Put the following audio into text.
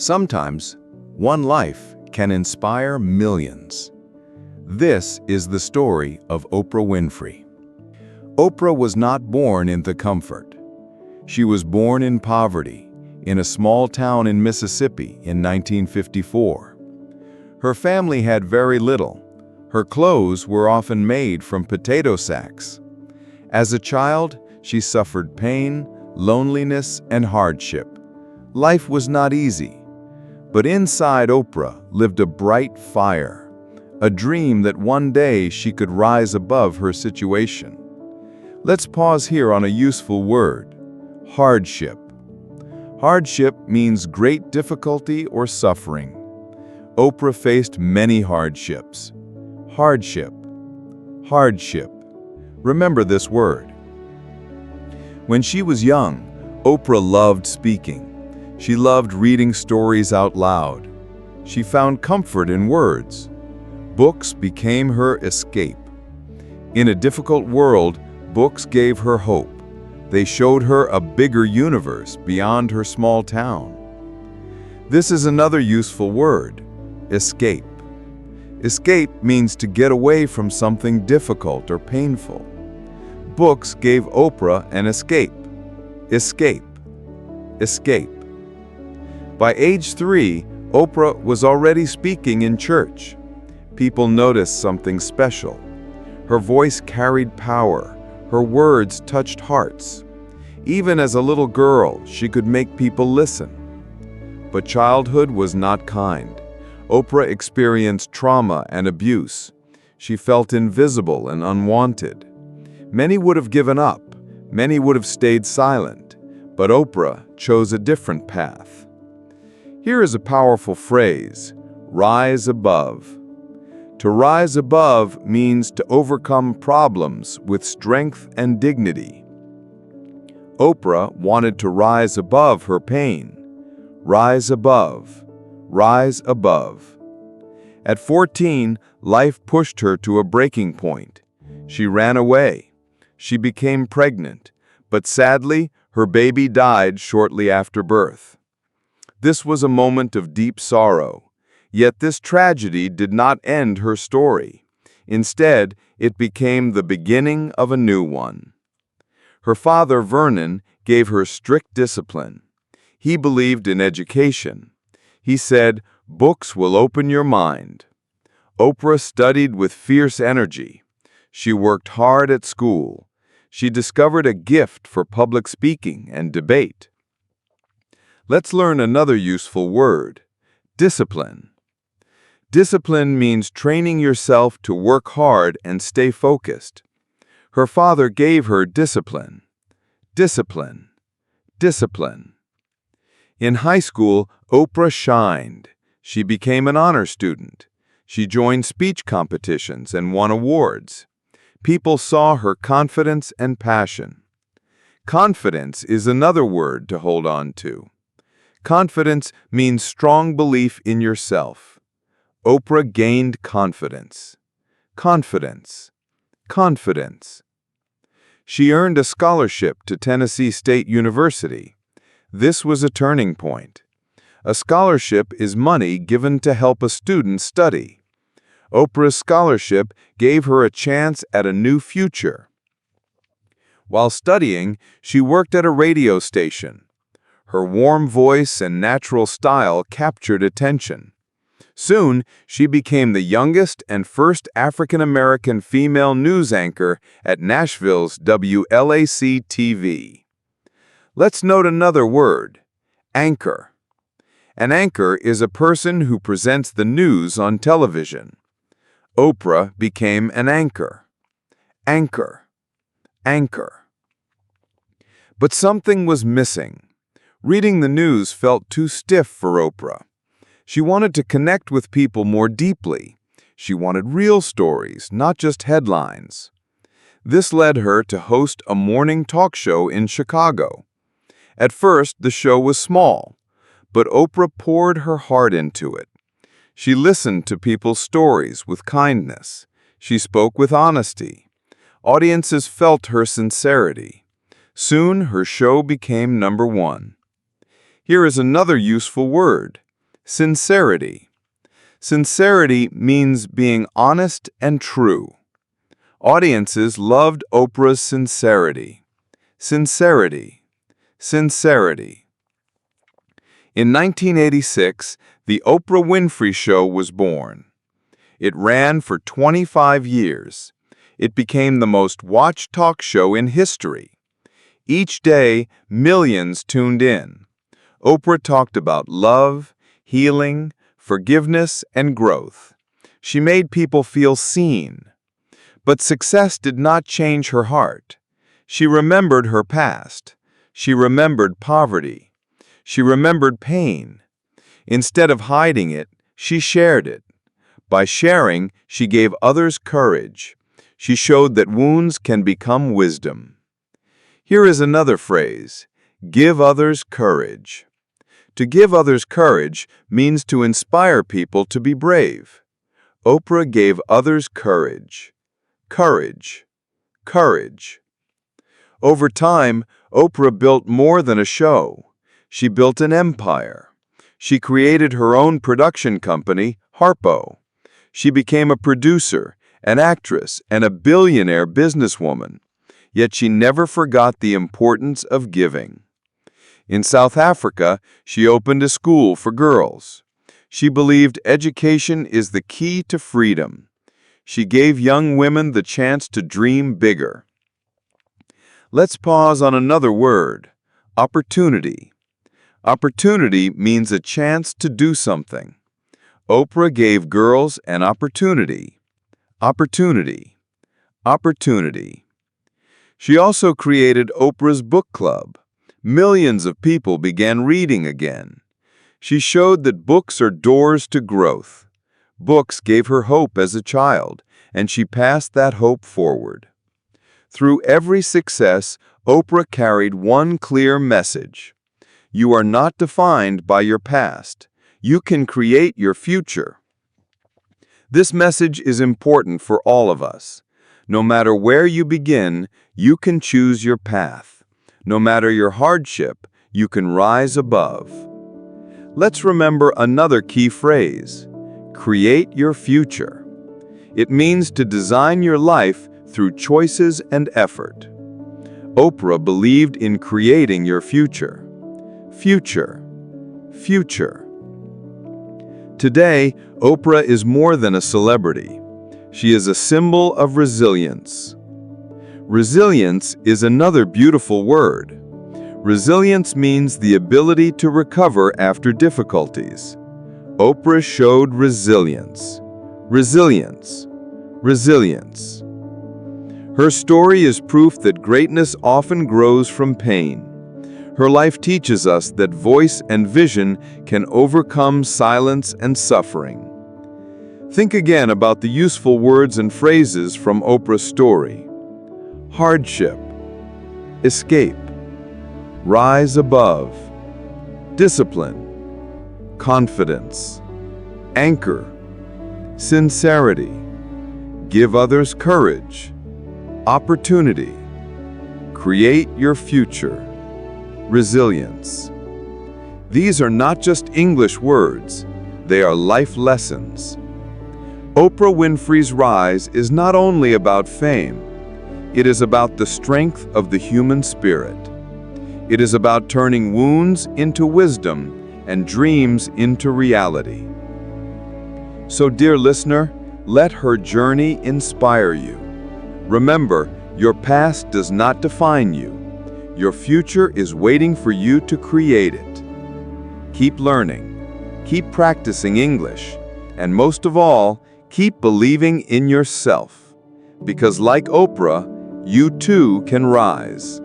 Sometimes, one life can inspire millions. This is the story of Oprah Winfrey. Oprah was not born into comfort. She was born in poverty, in a small town in Mississippi in 1954. Her family had very little. Her clothes were often made from potato sacks. As a child, she suffered pain, loneliness, and hardship. Life was not easy. But inside Oprah lived a bright fire, a dream that one day she could rise above her situation. Let's pause here on a useful word: hardship. Hardship means great difficulty or suffering. Oprah faced many hardships. Hardship. Hardship. Remember this word. When she was young, Oprah loved speaking. She loved reading stories out loud. She found comfort in words. Books became her escape. In a difficult world, books gave her hope. They showed her a bigger universe beyond her small town. This is another useful word: escape. Escape means to get away from something difficult or painful. Books gave Oprah an escape. Escape. Escape. By age 3, Oprah was already speaking in church. People noticed something special. Her voice carried power. Her words touched hearts. Even as a little girl, she could make people listen. But childhood was not kind. Oprah experienced trauma and abuse. She felt invisible and unwanted. Many would have given up. Many would have stayed silent. But Oprah chose a different path. Here is a powerful phrase: rise above. To rise above means to overcome problems with strength and dignity. Oprah wanted to rise above her pain. Rise above. Rise above. At 14, life pushed her to a breaking point. She ran away. She became pregnant, but sadly, her baby died shortly after birth. This was a moment of deep sorrow. Yet this tragedy did not end her story. Instead, it became the beginning of a new one. Her father, Vernon, gave her strict discipline. He believed in education. He said, "Books will open your mind." Oprah studied with fierce energy. She worked hard at school. She discovered a gift for public speaking and debate. Let's learn another useful word: discipline. Discipline means training yourself to work hard and stay focused. Her father gave her discipline. Discipline. Discipline. In high school, Oprah shined. She became an honor student. She joined speech competitions and won awards. People saw her confidence and passion. Confidence is another word to hold on to. Confidence means strong belief in yourself. Oprah gained confidence. Confidence. Confidence. She earned a scholarship to Tennessee State University. This was a turning point. A scholarship is money given to help a student study. Oprah's scholarship gave her a chance at a new future. While studying, she worked at a radio station. Her warm voice and natural style captured attention. Soon, she became the youngest and first African-American female news anchor at Nashville's WLAC-TV. Let's note another word: anchor. An anchor is a person who presents the news on television. Oprah became an anchor. Anchor. Anchor. But something was missing. Reading the news felt too stiff for Oprah. She wanted to connect with people more deeply. She wanted real stories, not just headlines. This led her to host a morning talk show in Chicago. At first, the show was small, but Oprah poured her heart into it. She listened to people's stories with kindness. She spoke with honesty. Audiences felt her sincerity. Soon, her show became #1. Here is another useful word: Sincerity. Sincerity means being honest and true. Audiences loved Oprah's sincerity. Sincerity. Sincerity. In 1986, The Oprah Winfrey Show was born. It ran for 25 years. It became the most watched talk show in history. Each day, millions tuned in. Oprah talked about love, healing, forgiveness, and growth. She made people feel seen. But success did not change her heart. She remembered her past. She remembered poverty. She remembered pain. Instead of hiding it, she shared it. By sharing, she gave others courage. She showed that wounds can become wisdom. Here is another phrase: give others courage. To give others courage means to inspire people to be brave. Oprah gave others courage. Courage. Courage. Over time, Oprah built more than a show. She built an empire. She created her own production company, Harpo. She became a producer, an actress, and a billionaire businesswoman. Yet she never forgot the importance of giving. In South Africa, she opened a school for girls. She believed education is the key to freedom. She gave young women the chance to dream bigger. Let's pause on another word: opportunity. Opportunity means a chance to do something. Oprah gave girls an opportunity. Opportunity. Opportunity. She also created Oprah's Book Club. Millions of people began reading again. She showed that books are doors to growth. Books gave her hope as a child, and she passed that hope forward. Through every success, Oprah carried one clear message: you are not defined by your past. You can create your future. This message is important for all of us. No matter where you begin, you can choose your path. No matter your hardship, you can rise above. Let's remember another key phrase: create your future. It means to design your life through choices and effort. Oprah believed in creating your future. Future. Future. Today, Oprah is more than a celebrity. She is a symbol of resilience. Resilience is another beautiful word. Resilience means the ability to recover after difficulties. Oprah showed resilience. Resilience. Resilience. Her story is proof that greatness often grows from pain. Her life teaches us that voice and vision can overcome silence and suffering. Think again about the useful words and phrases from Oprah's story: hardship, escape, rise above, discipline, confidence, anchor, sincerity, give others courage, opportunity, create your future, resilience. These are not just English words, they are life lessons. Oprah Winfrey's rise is not only about fame, it is about the strength of the human spirit. It is about turning wounds into wisdom and dreams into reality. So, dear listener, let her journey inspire you. Remember, your past does not define you. Your future is waiting for you to create it. Keep learning, keep practicing English, and most of all, keep believing in yourself. Because like Oprah, you too can rise.